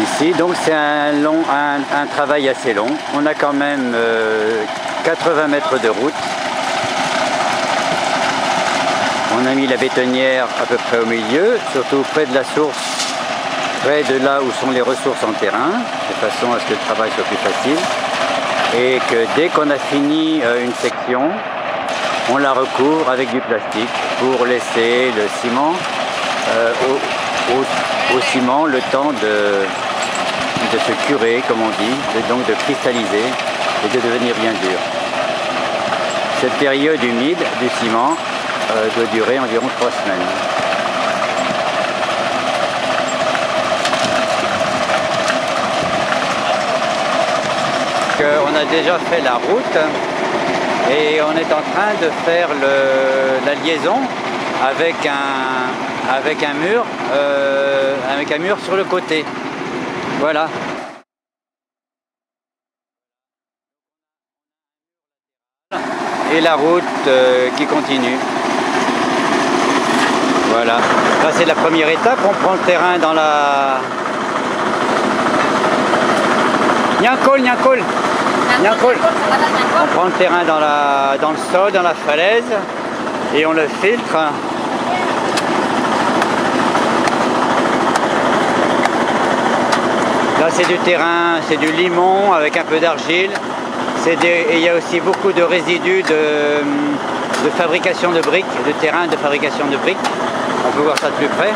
Ici, donc c'est un travail assez long. On a quand même 80 mètres de route. On a mis la bétonnière à peu près au milieu, surtout près de la source, près de là où sont les ressources en terrain, de façon à ce que le travail soit plus facile. Et que dès qu'on a fini une section, on la recouvre avec du plastique pour laisser le ciment au ciment le temps de se curer, comme on dit, donc de cristalliser et de devenir bien dur. Cette période humide du ciment doit durer environ 3 semaines. On a déjà fait la route et on est en train de faire la liaison avec un mur sur le côté. Voilà. Et la route qui continue. Voilà. Là c'est la première étape. On prend le terrain dans la... Nyankol. On prend le terrain dans le sol, dans la falaise, et on le filtre. Là c'est du terrain, c'est du limon avec un peu d'argile. Et il y a aussi beaucoup de résidus de fabrication de briques, de terrain de fabrication de briques. On peut voir ça de plus près.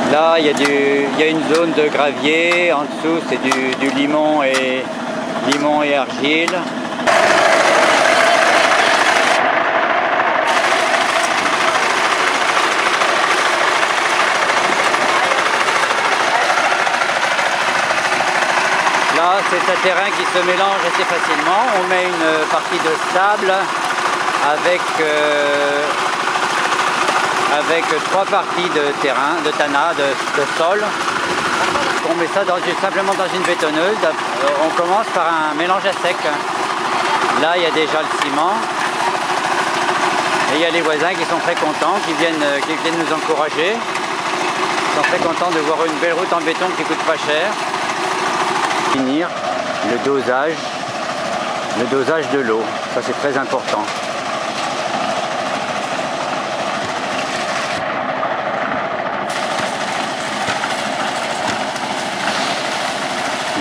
Là, il y a une zone de gravier, en dessous c'est du limon et argile. Là, c'est un terrain qui se mélange assez facilement. On met une partie de sable avec 3 parties de terrain, de tana, de sol. On met ça simplement dans une bétonneuse. On commence par un mélange à sec. Là, il y a déjà le ciment. Et il y a les voisins qui sont très contents, qui viennent nous encourager. Ils sont très contents de voir une belle route en béton qui coûte pas cher. Finir le dosage de l'eau. Ça, c'est très important.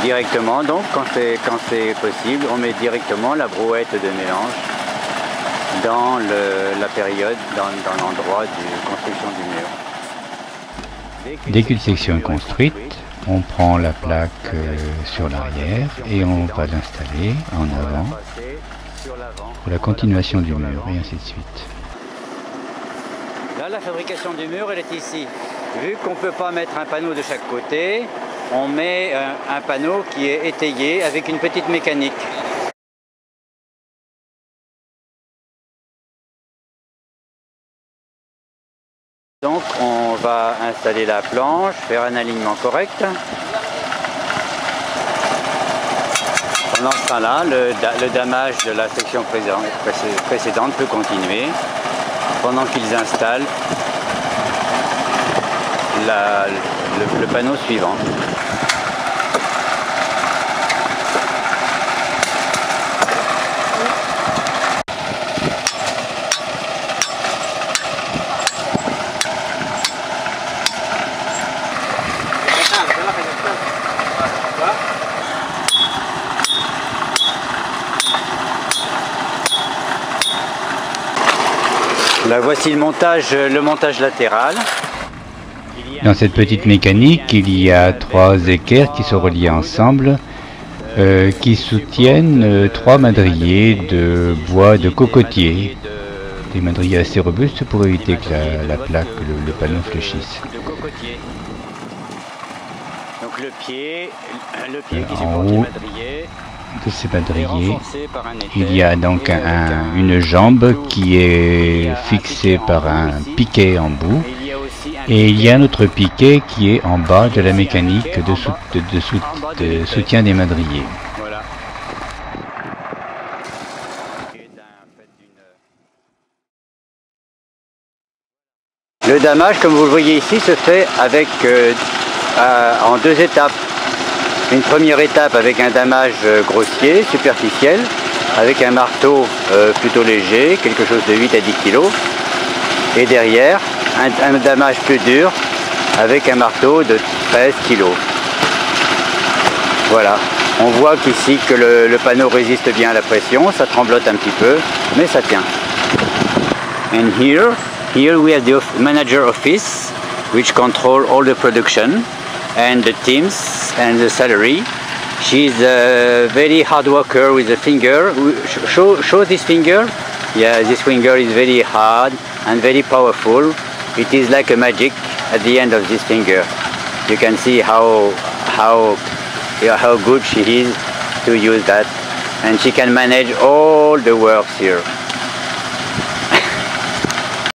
Directement, donc quand c'est possible, on met directement la brouette de mélange dans la période, dans l'endroit de construction du mur. Dès qu'une section est construite, on prend la plaque sur l'arrière et on va l'installer en avant pour la continuation du mur et ainsi de suite. Là, la fabrication du mur, elle est ici. Vu qu'on ne peut pas mettre un panneau de chaque côté, on met un panneau qui est étayé avec une petite mécanique. Donc on va installer la planche, faire un alignement correct. Pendant ce temps-là, le damage de la section précédente peut continuer pendant qu'ils installent le panneau suivant. Là, voici le montage latéral. Dans cette petite mécanique, il y a 3 équerres qui sont reliées ensemble, qui soutiennent 3 madriers de bois de cocotier. Des madriers assez robustes pour éviter que la plaque, le panneau fléchisse. Donc le pied qui en supporte les haut madriers de ces madriers, il y a donc une jambe qui est fixée par un piquet en bout. Et il y a un autre piquet qui est en bas de la mécanique de soutien des madriers. Le damage, comme vous le voyez ici, se fait avec, en deux étapes. Une première étape avec un damage grossier, superficiel, avec un marteau plutôt léger, quelque chose de 8 à 10 kg. Et derrière, un damage plus dur, avec un marteau de 13 kg. Voilà. On voit qu'ici que le panneau résiste bien à la pression, ça tremblote un petit peu, mais ça tient. And here we have the manager office, which control all the production and the teams and the salary. She's a very hard worker with the finger. Show this finger. Yeah, this finger is very hard and very powerful. It is like a magic at the end of this finger. You can see how good she is to use that, and she can manage all the works here.